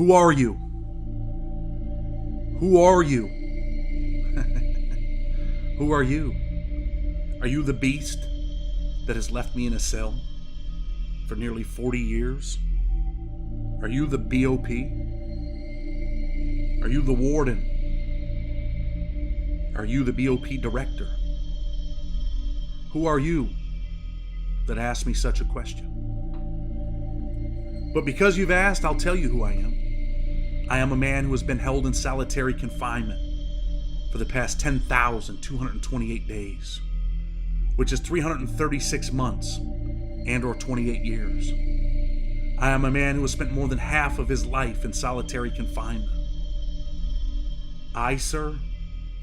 Who are you? Who are you? Who are you? Are you the beast that has left me in a cell for nearly 40 years? Are you the BOP? Are you the warden? Are you the BOP director? Who are you that asked me such a question? But because you've asked, I'll tell you who I am. I am a man who has been held in solitary confinement for the past 10,228 days, which is 336 months and or 28 years. I am a man who has spent more than half of his life in solitary confinement. I, sir,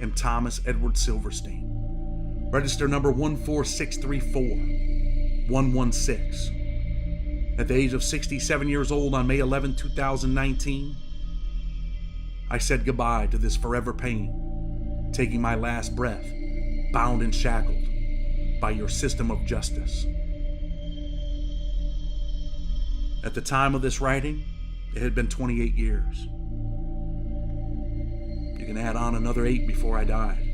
am Thomas Edward Silverstein, register number 14634-116. At the age of 67 years old on May 11, 2019, I said goodbye to this forever pain, taking my last breath, bound and shackled by your system of justice. At the time of this writing, it had been 28 years. You can add on another 8 before I died,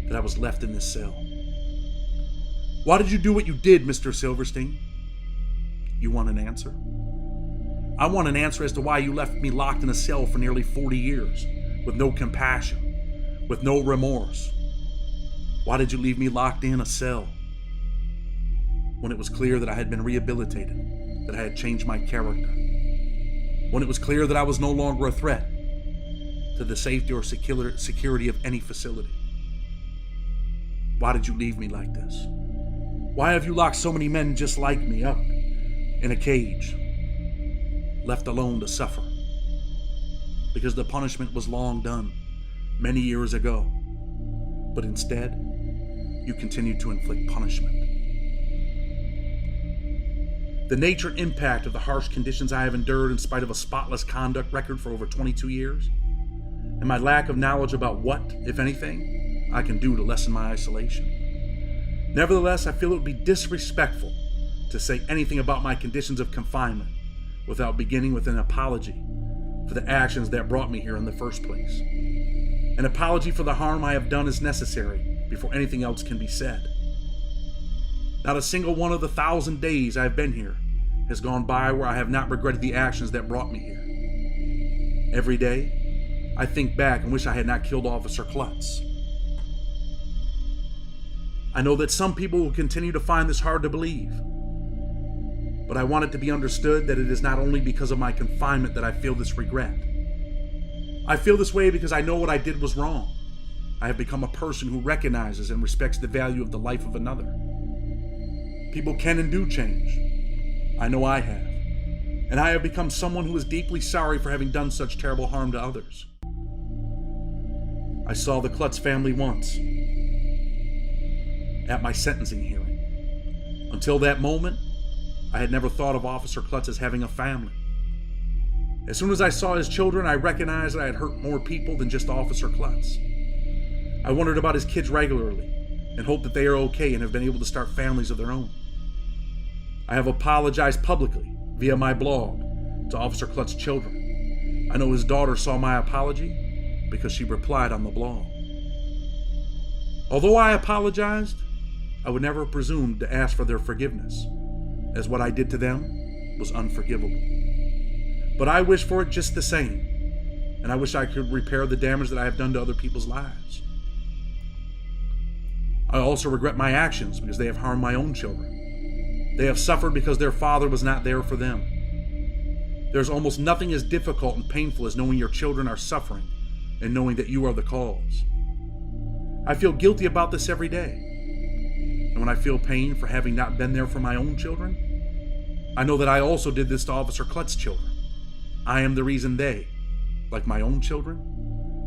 that I was left in this cell. Why did you do what you did, Mr. Silverstein? You want an answer? I want an answer as to why you left me locked in a cell for nearly 40 years, with no compassion, with no remorse. Why did you leave me locked in a cell when it was clear that I had been rehabilitated, that I had changed my character, when it was clear that I was no longer a threat to the safety or security of any facility? Why did you leave me like this? Why have you locked so many men just like me up in a cage, left alone to suffer? Because the punishment was long done, many years ago. But instead, you continue to inflict punishment. The nature and impact of the harsh conditions I have endured in spite of a spotless conduct record for over 22 years, and my lack of knowledge about what, if anything, I can do to lessen my isolation. Nevertheless, I feel it would be disrespectful to say anything about my conditions of confinement without beginning with an apology for the actions that brought me here in the first place. An apology for the harm I have done is necessary before anything else can be said. Not a single one of the 1,000 days I have been here has gone by where I have not regretted the actions that brought me here. Every day, I think back and wish I had not killed Officer Klutz. I know that some people will continue to find this hard to believe, but I want it to be understood that it is not only because of my confinement that I feel this regret. I feel this way because I know what I did was wrong. I have become a person who recognizes and respects the value of the life of another. People can and do change. I know I have. And I have become someone who is deeply sorry for having done such terrible harm to others. I saw the Klutz family once, at my sentencing hearing. Until that moment, I had never thought of Officer Klutz as having a family. As soon as I saw his children, I recognized that I had hurt more people than just Officer Klutz. I wondered about his kids regularly and hope that they are okay and have been able to start families of their own. I have apologized publicly via my blog to Officer Klutz's children. I know his daughter saw my apology because she replied on the blog. Although I apologized, I would never have presumed to ask for their forgiveness, as what I did to them was unforgivable. But I wish for it just the same, and I wish I could repair the damage that I have done to other people's lives. I also regret my actions because they have harmed my own children. They have suffered because their father was not there for them. There's almost nothing as difficult and painful as knowing your children are suffering and knowing that you are the cause. I feel guilty about this every day. And when I feel pain for having not been there for my own children, I know that I also did this to Officer Klutz's children. I am the reason they, like my own children,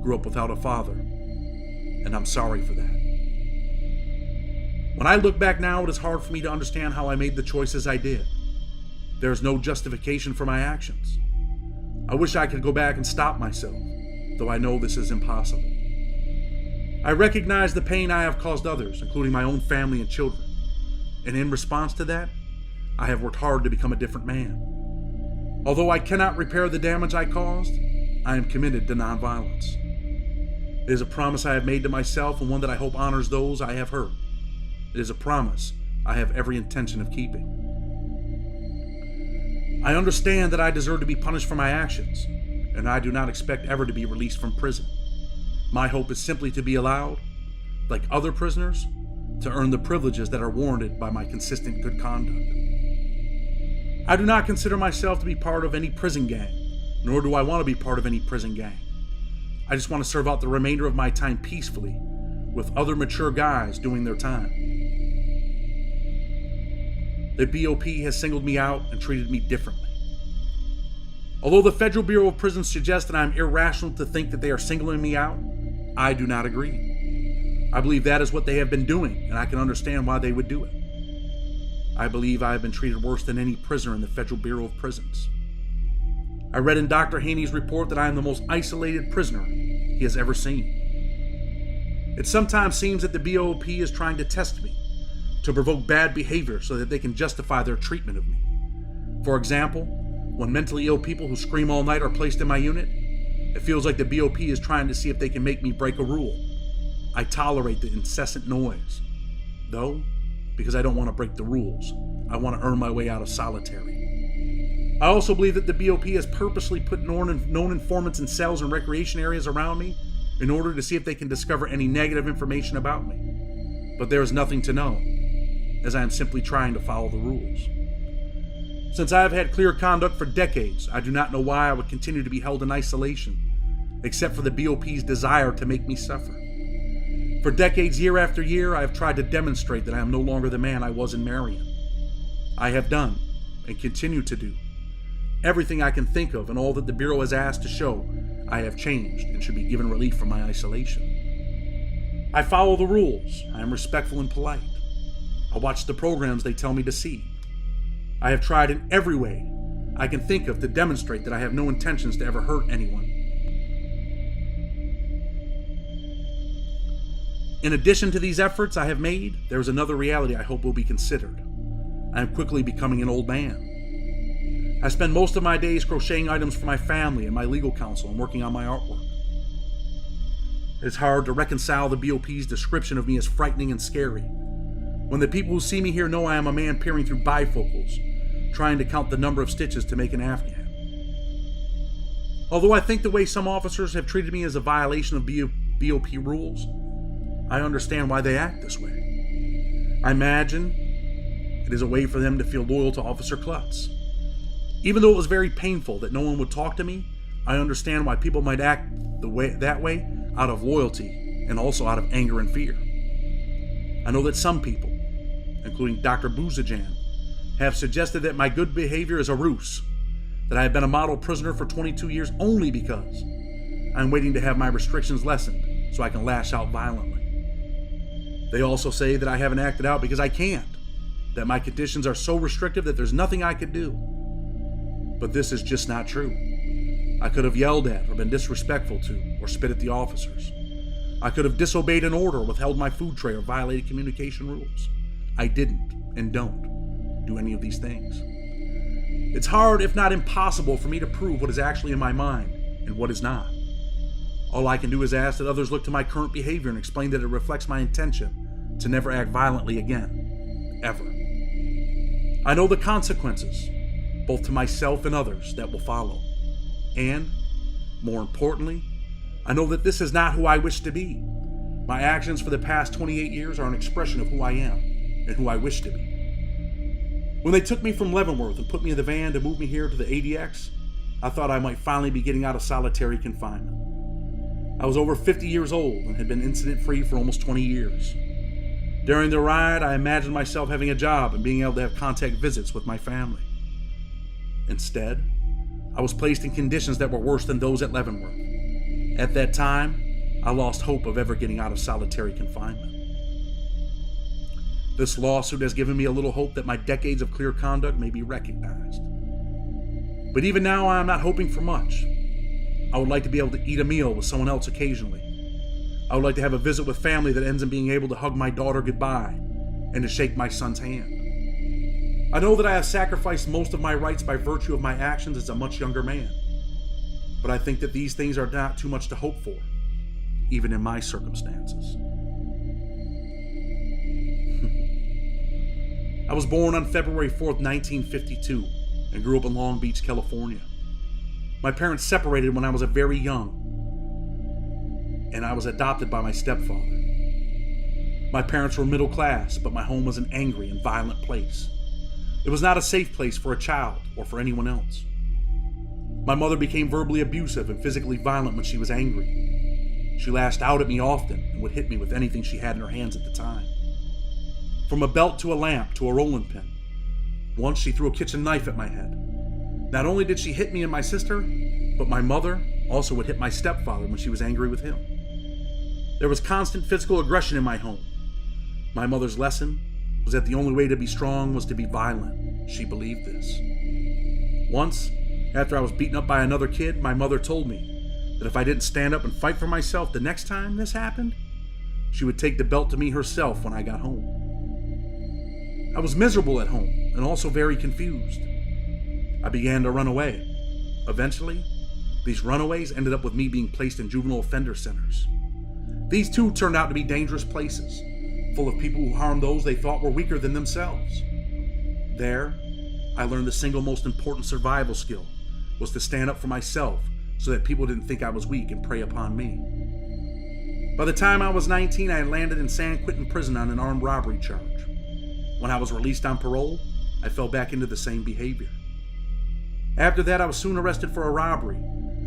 grew up without a father, and I'm sorry for that. When I look back now, it is hard for me to understand how I made the choices I did. There is no justification for my actions. I wish I could go back and stop myself, though I know this is impossible. I recognize the pain I have caused others, including my own family and children, and in response to that, I have worked hard to become a different man. Although I cannot repair the damage I caused, I am committed to nonviolence. It is a promise I have made to myself and one that I hope honors those I have hurt. It is a promise I have every intention of keeping. I understand that I deserve to be punished for my actions, and I do not expect ever to be released from prison. My hope is simply to be allowed, like other prisoners, to earn the privileges that are warranted by my consistent good conduct. I do not consider myself to be part of any prison gang, nor do I want to be part of any prison gang. I just want to serve out the remainder of my time peacefully with other mature guys doing their time. The BOP has singled me out and treated me differently. Although the Federal Bureau of Prisons suggests that I am irrational to think that they are singling me out, I do not agree. I believe that is what they have been doing, and I can understand why they would do it. I believe I have been treated worse than any prisoner in the Federal Bureau of Prisons. I read in Dr. Haney's report that I am the most isolated prisoner he has ever seen. It sometimes seems that the BOP is trying to test me, to provoke bad behavior so that they can justify their treatment of me. For example, when mentally ill people who scream all night are placed in my unit, it feels like the BOP is trying to see if they can make me break a rule. I tolerate the incessant noise, though, because I don't want to break the rules. I want to earn my way out of solitary. I also believe that the BOP has purposely put known informants in cells and recreation areas around me in order to see if they can discover any negative information about me. But there is nothing to know, as I am simply trying to follow the rules. Since I have had clear conduct for decades, I do not know why I would continue to be held in isolation, except for the BOP's desire to make me suffer. For decades, year after year, I have tried to demonstrate that I am no longer the man I was in Marion. I have done, and continue to do, everything I can think of, and all that the Bureau has asked to show I have changed and should be given relief from my isolation. I follow the rules. I am respectful and polite. I watch the programs they tell me to see. I have tried in every way I can think of to demonstrate that I have no intentions to ever hurt anyone. In addition to these efforts I have made, there is another reality I hope will be considered. I am quickly becoming an old man. I spend most of my days crocheting items for my family and my legal counsel and working on my artwork. It is hard to reconcile the BOP's description of me as frightening and scary, when the people who see me here know I am a man peering through bifocals, trying to count the number of stitches to make an Afghan. Although I think the way some officers have treated me is a violation of BOP rules, I understand why they act this way. I imagine it is a way for them to feel loyal to Officer Klutz. Even though it was very painful that no one would talk to me, I understand why people might act that way out of loyalty and also out of anger and fear. I know that some people, including Dr. Bouzajan, have suggested that my good behavior is a ruse, that I have been a model prisoner for 22 years only because I'm waiting to have my restrictions lessened so I can lash out violently. They also say that I haven't acted out because I can't, that my conditions are so restrictive that there's nothing I could do. But this is just not true. I could have yelled at or been disrespectful to or spit at the officers. I could have disobeyed an order, withheld my food tray, or violated communication rules. I didn't and don't do any of these things. It's hard, if not impossible, for me to prove what is actually in my mind and what is not. All I can do is ask that others look to my current behavior and explain that it reflects my intention to never act violently again, ever. I know the consequences, both to myself and others, that will follow. And, more importantly, I know that this is not who I wish to be. My actions for the past 28 years are an expression of who I am and who I wish to be. When they took me from Leavenworth and put me in the van to move me here to the ADX, I thought I might finally be getting out of solitary confinement. I was over 50 years old and had been incident-free for almost 20 years. During the ride, I imagined myself having a job and being able to have contact visits with my family. Instead, I was placed in conditions that were worse than those at Leavenworth. At that time, I lost hope of ever getting out of solitary confinement. This lawsuit has given me a little hope that my decades of clear conduct may be recognized. But even now, I am not hoping for much. I would like to be able to eat a meal with someone else occasionally. I would like to have a visit with family that ends in being able to hug my daughter goodbye and to shake my son's hand. I know that I have sacrificed most of my rights by virtue of my actions as a much younger man, but I think that these things are not too much to hope for, even in my circumstances. I was born on February 4th, 1952, and grew up in Long Beach, California. My parents separated when I was very young, and I was adopted by my stepfather. My parents were middle class, but my home was an angry and violent place. It was not a safe place for a child or for anyone else. My mother became verbally abusive and physically violent when she was angry. She lashed out at me often and would hit me with anything she had in her hands at the time. From a belt to a lamp to a rolling pin. Once she threw a kitchen knife at my head. Not only did she hit me and my sister, but my mother also would hit my stepfather when she was angry with him. There was constant physical aggression in my home. My mother's lesson was that the only way to be strong was to be violent. She believed this. Once, after I was beaten up by another kid, my mother told me that if I didn't stand up and fight for myself the next time this happened, she would take the belt to me herself when I got home. I was miserable at home and also very confused. I began to run away. Eventually, these runaways ended up with me being placed in juvenile offender centers. These two turned out to be dangerous places, full of people who harmed those they thought were weaker than themselves. There, I learned the single most important survival skill was to stand up for myself so that people didn't think I was weak and prey upon me. By the time I was 19, I had landed in San Quentin prison on an armed robbery charge. When I was released on parole, I fell back into the same behavior. After that, I was soon arrested for a robbery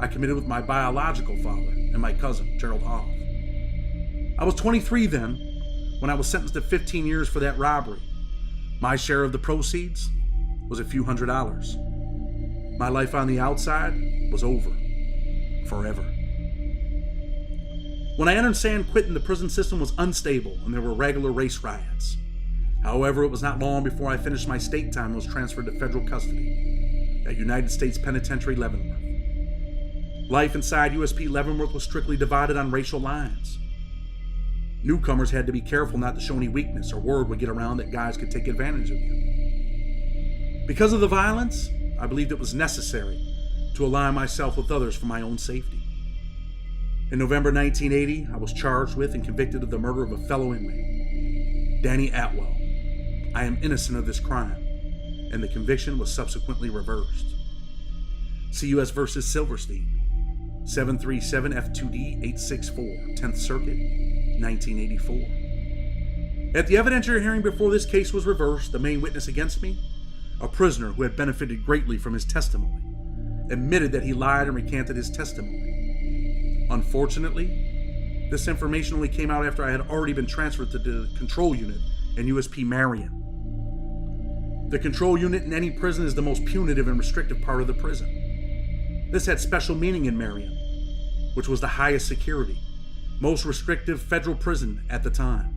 I committed with my biological father and my cousin, Gerald Hoff. I was 23 then, when I was sentenced to 15 years for that robbery. My share of the proceeds was a few $100s. My life on the outside was over. Forever. When I entered San Quentin, the prison system was unstable and there were regular race riots. However, it was not long before I finished my state time and was transferred to federal custody at United States Penitentiary, Leavenworth. Life inside USP Leavenworth was strictly divided on racial lines. Newcomers had to be careful not to show any weakness, or word would get around that guys could take advantage of you. Because of the violence, I believed it was necessary to align myself with others for my own safety. In November 1980, I was charged with and convicted of the murder of a fellow inmate, Danny Atwell. I am innocent of this crime, and the conviction was subsequently reversed. CUS v. Silverstein, 737 F2D 864, 10th Circuit, 1984. At the evidentiary hearing before this case was reversed, the main witness against me, a prisoner who had benefited greatly from his testimony, admitted that he lied and recanted his testimony. Unfortunately, this information only came out after I had already been transferred to the control unit in USP Marion. The control unit in any prison is the most punitive and restrictive part of the prison. This had special meaning in Marion, which was the highest security, most restrictive federal prison at the time.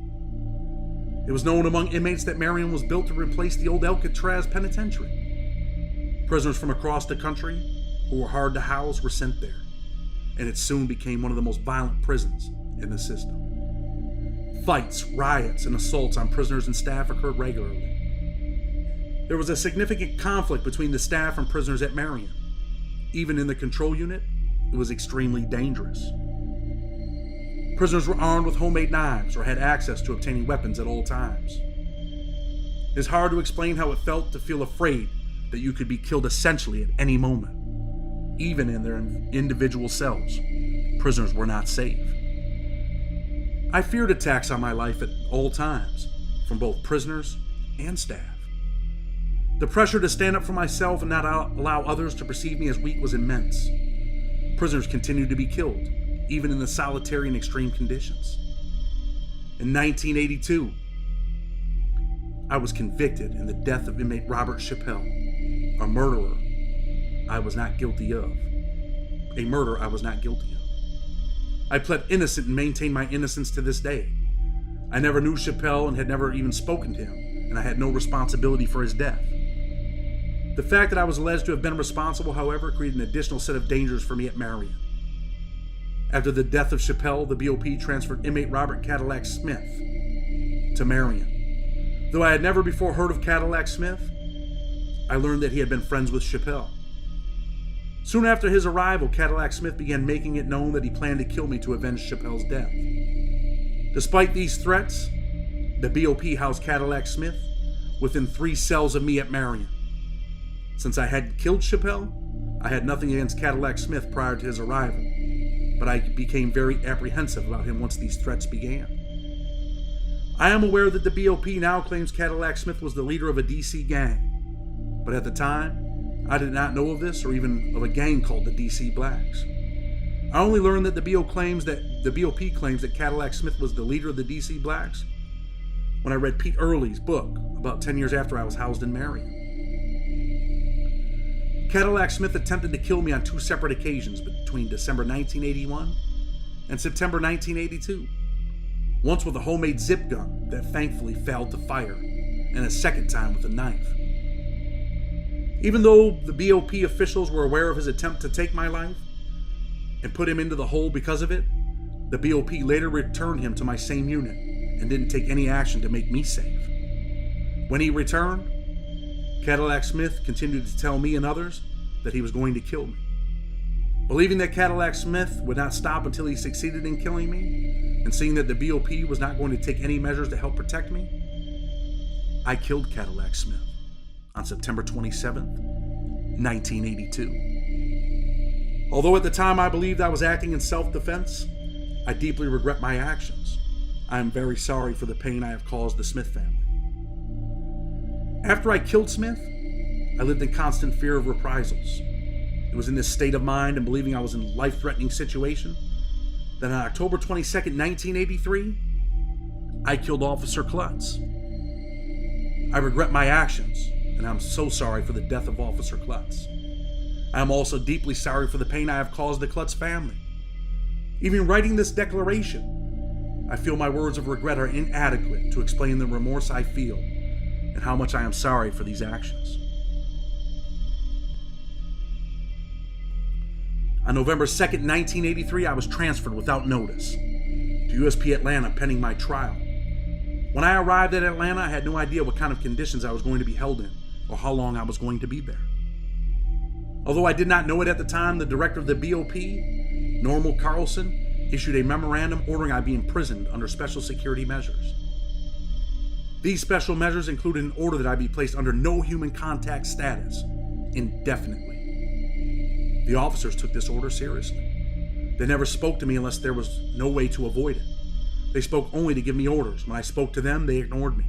It was known among inmates that Marion was built to replace the old Alcatraz penitentiary. Prisoners from across the country who were hard to house were sent there, and it soon became one of the most violent prisons in the system. Fights, riots, and assaults on prisoners and staff occurred regularly. There was a significant conflict between the staff and prisoners at Marion. Even in the control unit, it was extremely dangerous. Prisoners were armed with homemade knives or had access to obtaining weapons at all times. It's hard to explain how it felt to feel afraid that you could be killed essentially at any moment. Even in their individual cells, prisoners were not safe. I feared attacks on my life at all times, from both prisoners and staff. The pressure to stand up for myself and not allow others to perceive me as weak was immense. Prisoners continued to be killed, even in the solitary and extreme conditions. In 1982, I was convicted in the death of inmate Robert Chappelle, a murderer I was not guilty of. A murder I was not guilty of. I pled innocent and maintain my innocence to this day. I never knew Chappelle and had never even spoken to him, and I had no responsibility for his death. The fact that I was alleged to have been responsible, however, created an additional set of dangers for me at Marion. After the death of Chappelle, the BOP transferred inmate Robert Cadillac Smith to Marion. Though I had never before heard of Cadillac Smith, I learned that he had been friends with Chappelle. Soon after his arrival, Cadillac Smith began making it known that he planned to kill me to avenge Chappelle's death. Despite these threats, the BOP housed Cadillac Smith within 3 cells of me at Marion. Since I had killed Chappelle, I had nothing against Cadillac Smith prior to his arrival, but I became very apprehensive about him once these threats began. I am aware that the BOP now claims Cadillac Smith was the leader of a DC gang, but at the time, I did not know of this or even of a gang called the DC Blacks. I only learned that the BOP claims that Cadillac Smith was the leader of the DC Blacks when I read Pete Early's book about 10 years after I was housed in Marion. Cadillac Smith attempted to kill me on 2 separate occasions between December 1981 and September 1982. Once with a homemade zip gun that thankfully failed to fire, and a second time with a knife. Even though the BOP officials were aware of his attempt to take my life and put him into the hole because of it, the BOP later returned him to my same unit and didn't take any action to make me safe. When he returned, Cadillac Smith continued to tell me and others that he was going to kill me. Believing that Cadillac Smith would not stop until he succeeded in killing me, and seeing that the BOP was not going to take any measures to help protect me, I killed Cadillac Smith on September 27th, 1982. Although at the time I believed I was acting in self-defense, I deeply regret my actions. I am very sorry for the pain I have caused the Smith family. After I killed Smith, I lived in constant fear of reprisals. It was in this state of mind and believing I was in a life-threatening situation that on October 22nd, 1983, I killed Officer Klutz. I regret my actions, and I'm so sorry for the death of Officer Klutz. I am also deeply sorry for the pain I have caused the Klutz family. Even writing this declaration, I feel my words of regret are inadequate to explain the remorse I feel and how much I am sorry for these actions. On November 2nd, 1983, I was transferred without notice to USP Atlanta pending my trial. When I arrived at Atlanta, I had no idea what kind of conditions I was going to be held in or how long I was going to be there. Although I did not know it at the time, the director of the BOP, Normal Carlson, issued a memorandum ordering I be imprisoned under special security measures. These special measures included an order that I be placed under no human contact status indefinitely. The officers took this order seriously. They never spoke to me unless there was no way to avoid it. They spoke only to give me orders. When I spoke to them, they ignored me.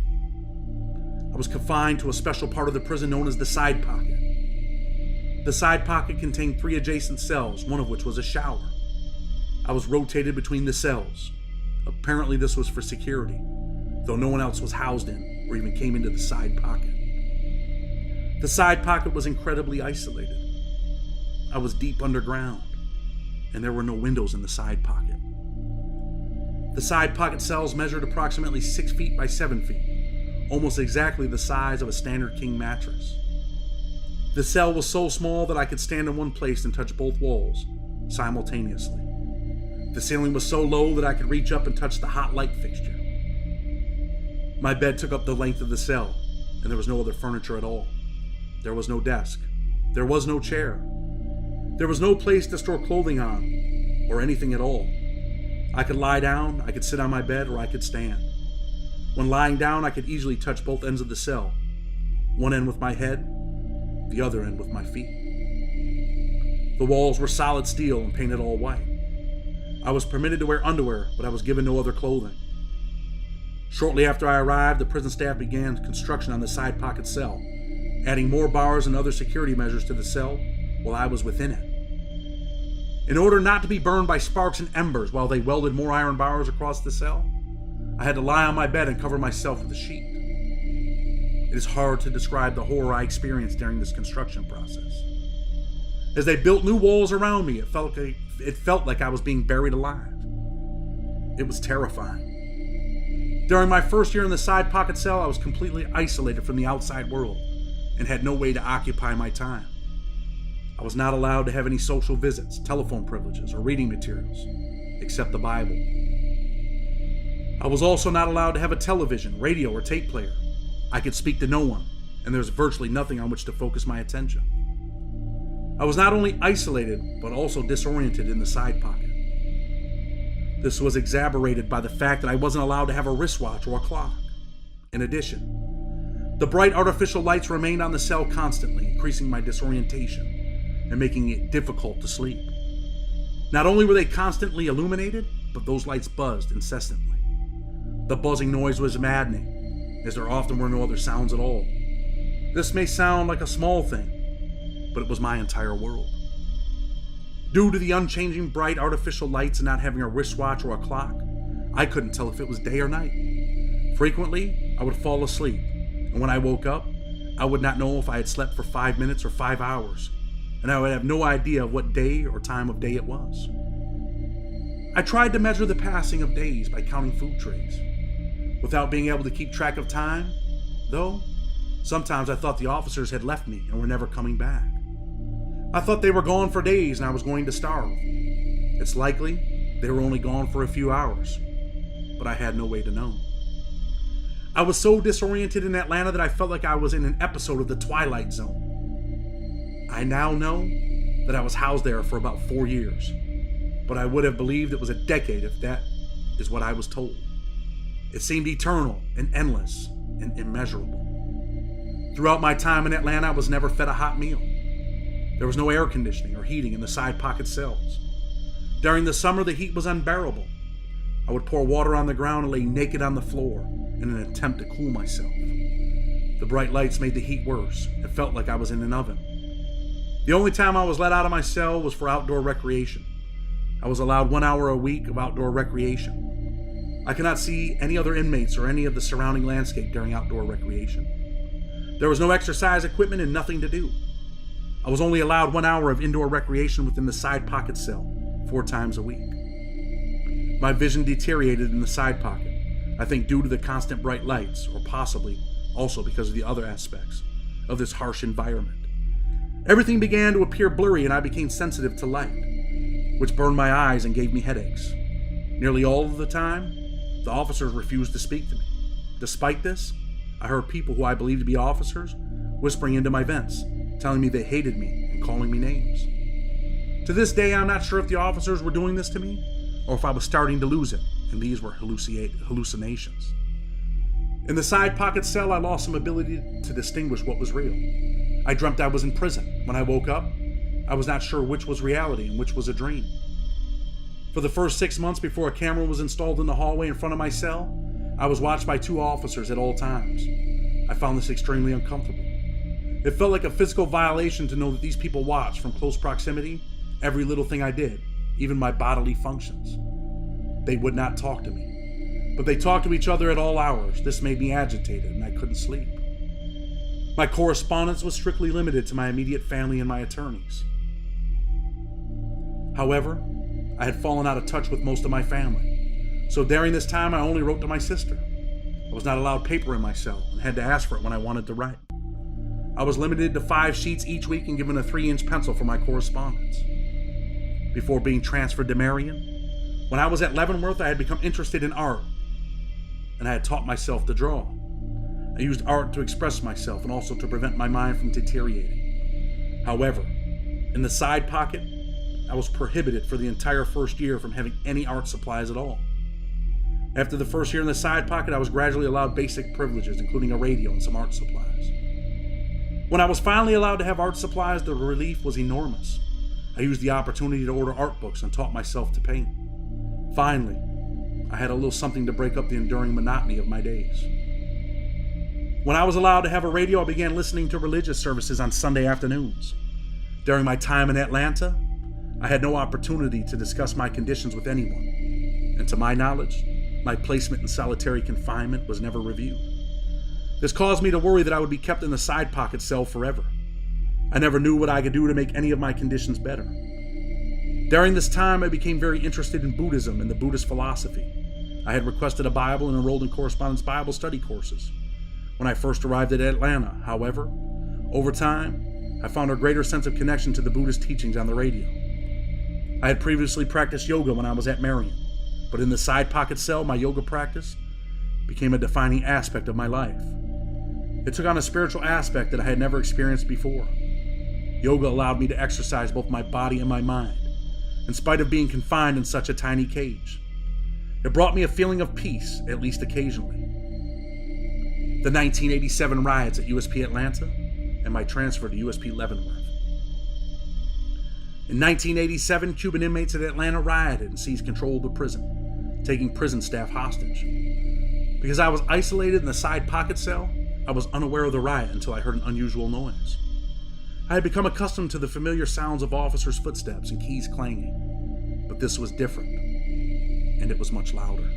I was confined to a special part of the prison known as the side pocket. The side pocket contained 3 adjacent cells, one of which was a shower. I was rotated between the cells. Apparently this was for security, though no one else was housed in or even came into the side pocket. The side pocket was incredibly isolated. I was deep underground, and there were no windows in the side pocket. The side pocket cells measured approximately 6 feet by 7 feet, almost exactly the size of a standard king mattress. The cell was so small that I could stand in one place and touch both walls simultaneously. The ceiling was so low that I could reach up and touch the hot light fixture. My bed took up the length of the cell, and there was no other furniture at all. There was no desk. There was no chair. There was no place to store clothing on, or anything at all. I could lie down, I could sit on my bed, or I could stand. When lying down, I could easily touch both ends of the cell, one end with my head, the other end with my feet. The walls were solid steel and painted all white. I was permitted to wear underwear, but I was given no other clothing. Shortly after I arrived, the prison staff began construction on the side pocket cell, adding more bars and other security measures to the cell while I was within it. In order not to be burned by sparks and embers while they welded more iron bars across the cell, I had to lie on my bed and cover myself with a sheet. It is hard to describe the horror I experienced during this construction process. As they built new walls around me, it felt like I was being buried alive. It was terrifying. During my first year in the side pocket cell, I was completely isolated from the outside world and had no way to occupy my time. I was not allowed to have any social visits, telephone privileges, or reading materials, except the Bible. I was also not allowed to have a television, radio, or tape player. I could speak to no one, and there was virtually nothing on which to focus my attention. I was not only isolated, but also disoriented in the side pocket. This was exacerbated by the fact that I wasn't allowed to have a wristwatch or a clock. In addition, the bright artificial lights remained on the cell constantly, increasing my disorientation and making it difficult to sleep. Not only were they constantly illuminated, but those lights buzzed incessantly. The buzzing noise was maddening, as there often were no other sounds at all. This may sound like a small thing, but it was my entire world. Due to the unchanging bright artificial lights and not having a wristwatch or a clock, I couldn't tell if it was day or night. Frequently, I would fall asleep, and when I woke up, I would not know if I had slept for 5 minutes or 5 hours, and I would have no idea of what day or time of day it was. I tried to measure the passing of days by counting food trays. Without being able to keep track of time, though, sometimes I thought the officers had left me and were never coming back. I thought they were gone for days and I was going to starve. It's likely they were only gone for a few hours, but I had no way to know. I was so disoriented in Atlanta that I felt like I was in an episode of The Twilight Zone. I now know that I was housed there for about 4 years, but I would have believed it was a decade if that is what I was told. It seemed eternal and endless and immeasurable. Throughout my time in Atlanta, I was never fed a hot meal. There was no air conditioning or heating in the side pocket cells. During the summer, the heat was unbearable. I would pour water on the ground and lay naked on the floor in an attempt to cool myself. The bright lights made the heat worse. It felt like I was in an oven. The only time I was let out of my cell was for outdoor recreation. I was allowed 1 hour a week of outdoor recreation. I could not see any other inmates or any of the surrounding landscape during outdoor recreation. There was no exercise equipment and nothing to do. I was only allowed 1 hour of indoor recreation within the side pocket cell 4 times a week. My vision deteriorated in the side pocket, I think due to the constant bright lights, or possibly also because of the other aspects of this harsh environment. Everything began to appear blurry and I became sensitive to light, which burned my eyes and gave me headaches. Nearly all of the time, the officers refused to speak to me. Despite this, I heard people who I believed to be officers whispering into my vents, telling me they hated me and calling me names. To this day, I'm not sure if the officers were doing this to me or if I was starting to lose it, and these were hallucinations. In the side pocket cell, I lost some ability to distinguish what was real. I dreamt I was in prison. When I woke up, I was not sure which was reality and which was a dream. For the first 6 months before a camera was installed in the hallway in front of my cell, I was watched by 2 officers at all times. I found this extremely uncomfortable. It felt like a physical violation to know that these people watched from close proximity every little thing I did, even my bodily functions. They would not talk to me, but they talked to each other at all hours. This made me agitated and I couldn't sleep. My correspondence was strictly limited to my immediate family and my attorneys. However, I had fallen out of touch with most of my family, so during this time I only wrote to my sister. I was not allowed paper in my cell and had to ask for it when I wanted to write. I was limited to 5 sheets each week and given a 3-inch pencil for my correspondence. Before being transferred to Marion, when I was at Leavenworth, I had become interested in art, and I had taught myself to draw. I used art to express myself and also to prevent my mind from deteriorating. However, in the side pocket, I was prohibited for the entire first year from having any art supplies at all. After the first year in the side pocket, I was gradually allowed basic privileges, including a radio and some art supplies. When I was finally allowed to have art supplies, the relief was enormous. I used the opportunity to order art books and taught myself to paint. Finally, I had a little something to break up the enduring monotony of my days. When I was allowed to have a radio, I began listening to religious services on Sunday afternoons. During my time in Atlanta, I had no opportunity to discuss my conditions with anyone, and to my knowledge, my placement in solitary confinement was never reviewed. This caused me to worry that I would be kept in the side pocket cell forever. I never knew what I could do to make any of my conditions better. During this time, I became very interested in Buddhism and the Buddhist philosophy. I had requested a Bible and enrolled in correspondence Bible study courses when I first arrived at Atlanta. However, over time, I found a greater sense of connection to the Buddhist teachings on the radio. I had previously practiced yoga when I was at Marion, but in the side pocket cell, my yoga practice became a defining aspect of my life. It took on a spiritual aspect that I had never experienced before. Yoga allowed me to exercise both my body and my mind, in spite of being confined in such a tiny cage. It brought me a feeling of peace, at least occasionally. The 1987 riots at USP Atlanta and my transfer to USP Leavenworth. In 1987, Cuban inmates at Atlanta rioted and seized control of the prison, taking prison staff hostage. Because I was isolated in the side pocket cell, I was unaware of the riot until I heard an unusual noise. I had become accustomed to the familiar sounds of officers' footsteps and keys clanging, but this was different, and it was much louder.